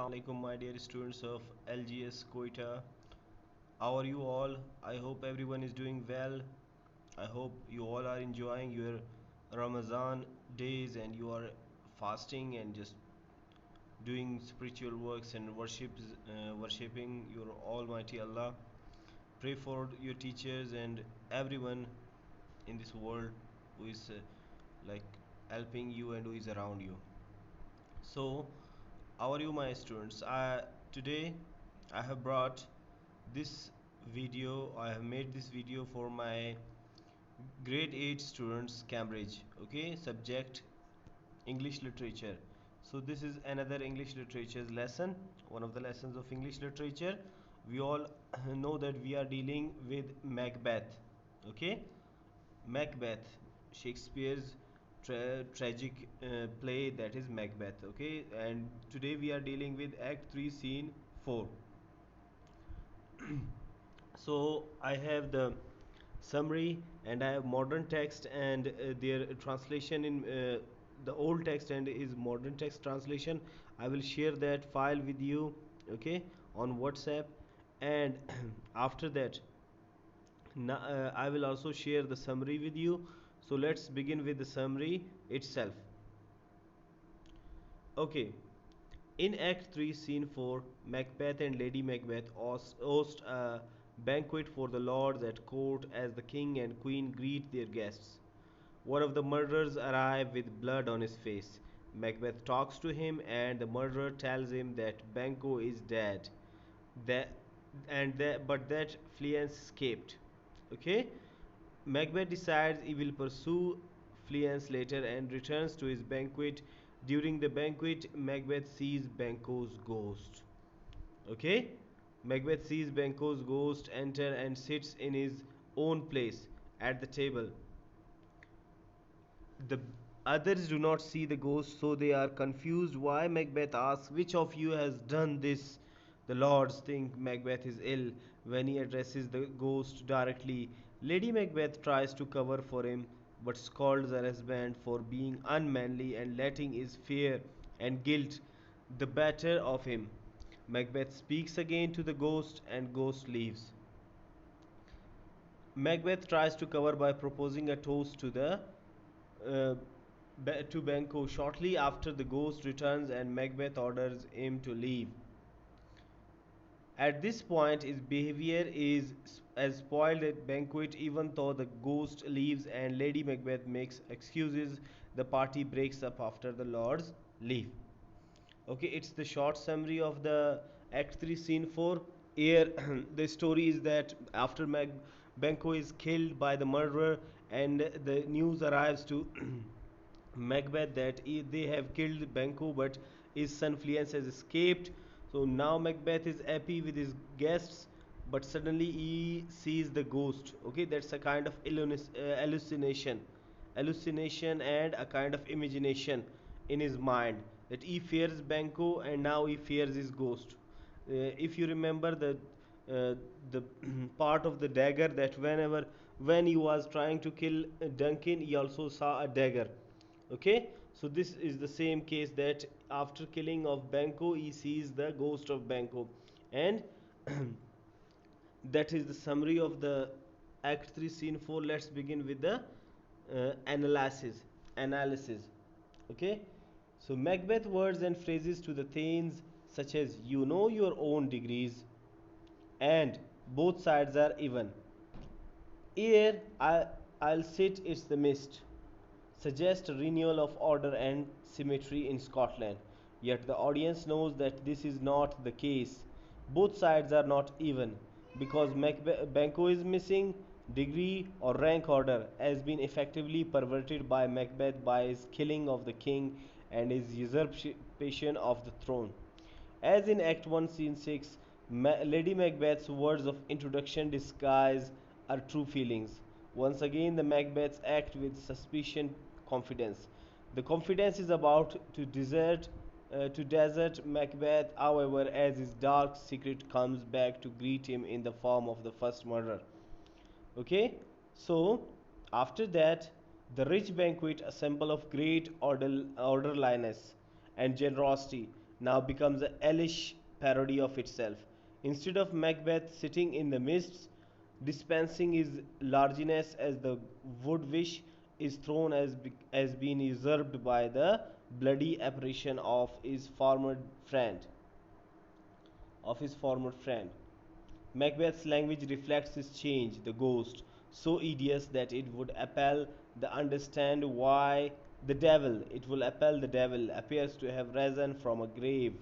Assalamualaikum, my dear students of LGS Quetta. How are you all? I hope everyone is doing well. I hope you all are enjoying your Ramadan days and you are fasting and just doing spiritual works and worshipping your Almighty Allah. Pray for your teachers and everyone in this world who is like helping you and who is around you. So, how are you, my students? Today I have brought this video. I have made this video for my grade 8 students, Cambridge. Okay, subject English literature. So this is another English literature's lesson, one of the lessons of English literature. We all know that we are dealing with Macbeth. Okay, Macbeth, Shakespeare's tragic play, that is Macbeth. Okay, and today we are dealing with Act 3, Scene 4. So I have the summary and I have modern text and their translation in the old text and is modern text translation. I will share that file with you, okay, on WhatsApp. And after that, I will also share the summary with you. So let's begin with the summary itself. Okay, in Act 3, Scene 4, Macbeth and Lady Macbeth host a banquet for the lords at court as the king and queen greet their guests. One of the murderers arrives with blood on his face. Macbeth talks to him, and the murderer tells him that Banquo is dead. That but that Fleance escaped. Okay, Macbeth decides he will pursue Fleance later and returns to his banquet. During the banquet, Macbeth sees Banquo's ghost. Okay, Macbeth sees Banquo's ghost enter and sits in his own place at the table. The others do not see the ghost, so they are confused. Why? Macbeth asks, which of you has done this? The lords think Macbeth is ill when he addresses the ghost directly. Lady Macbeth tries to cover for him, but scolds her husband for being unmanly and letting his fear and guilt the better of him. Macbeth speaks again to the ghost, and ghost leaves. Macbeth tries to cover by proposing a toast to the uh, to Banquo shortly after the ghost returns and Macbeth orders him to leave. At this point, his behavior is as spoiled at banquet. Even though the ghost leaves and Lady Macbeth makes excuses, the party breaks up after the lords leave. Okay, it's the short summary of the Act 3, Scene 4. Here, the story is that after Banquo is killed by the murderer, and the news arrives to Macbeth that they have killed Banquo, but his son Fleance has escaped. So now Macbeth is happy with his guests, but suddenly he sees the ghost. Okay, that's a kind of hallucination and a kind of imagination in his mind that he fears Banquo and now he fears his ghost. If you remember the part of the dagger, that when he was trying to kill Duncan, he also saw a dagger. Okay, so this is the same case that after killing of Banquo, he sees the ghost of Banquo, and that is the summary of the Act 3, Scene 4. Let's begin with the analysis. Okay, so Macbeth words and phrases to the Thanes, such as "you know your own degrees" and "both sides are even." Here I'll sit, it's the mist, suggest a renewal of order and symmetry in Scotland. Yet the audience knows that this is not the case. Both sides are not even, because Banquo is missing. Degree or rank order has been effectively perverted by Macbeth by his killing of the king and his usurpation of the throne. As in Act 1, Scene 6, Lady Macbeth's words of introduction disguise her true feelings. Once again, the Macbeths act with suspicion, confidence. The confidence is about to desert Macbeth, however, as his dark secret comes back to greet him in the form of the first murderer. Okay, so after that, the rich banquet, a symbol of great orderliness and generosity, now becomes a hellish parody of itself. Instead of Macbeth sitting in the midst, dispensing his largeness as the wood wish is thrown as being usurped by the bloody apparition of his former friend. Macbeth's language reflects this change, the ghost, so hideous that it will appall the devil, appears to have risen from a grave.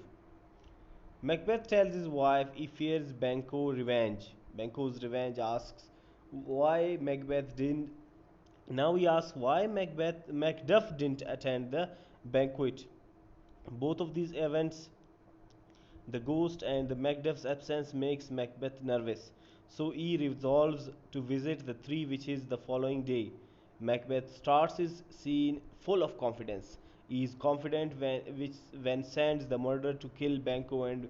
Macbeth tells his wife he fears Banquo's revenge asks why Macbeth didn't. Now he asks why Macduff didn't attend the banquet. Both of these events, the ghost and the Macduff's absence, makes Macbeth nervous. So he resolves to visit the three witches the following day. Macbeth starts his scene full of confidence. He is confident when sends the murderer to kill Banquo and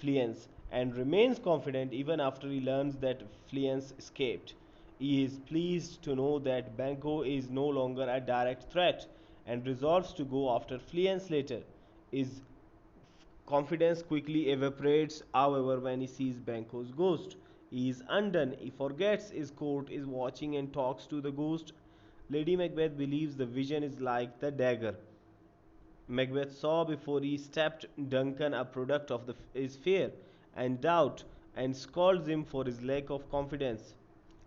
Fleance, and remains confident even after he learns that Fleance escaped. He is pleased to know that Banquo is no longer a direct threat and resolves to go after Fleance later. His confidence quickly evaporates, however, when he sees Banquo's ghost. He is undone. He forgets his court is watching and talks to the ghost. Lady Macbeth believes the vision is like the dagger Macbeth saw before he stabbed Duncan, a product of his fear and doubt, and scolds him for his lack of confidence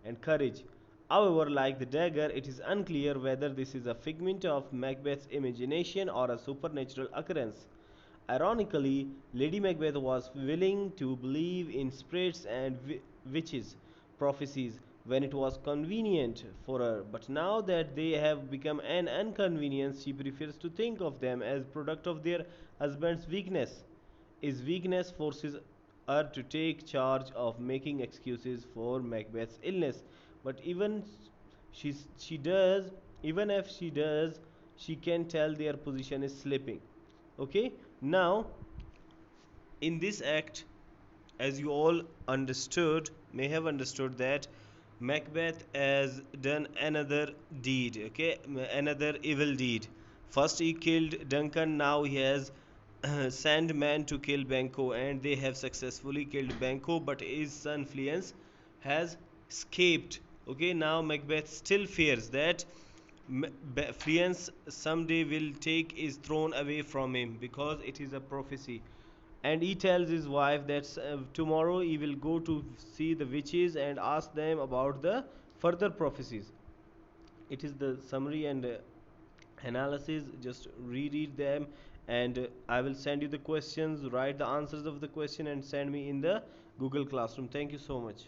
and courage. However, like the dagger, it is unclear whether this is a figment of Macbeth's imagination or a supernatural occurrence. Ironically, Lady Macbeth was willing to believe in spirits and witches' prophecies when it was convenient for her, but now that they have become an inconvenience, she prefers to think of them as product of their husband's weakness. His weakness forces her to take charge of making excuses for Macbeth's illness, but she does, even if she does, she can tell their position is slipping. Okay, now in this act, as you all may have understood that Macbeth has done another deed, okay, another evil deed. First he killed Duncan, now he has sent men to kill Banquo, and they have successfully killed Banquo, but his son Fleance has escaped. Okay, now Macbeth still fears that Fleance someday will take his throne away from him because it is a prophecy. And he tells his wife that tomorrow he will go to see the witches and ask them about the further prophecies. It is the summary and analysis. Just reread them, and I will send you the questions. Write the answers of the question and send me in the Google Classroom. Thank you so much.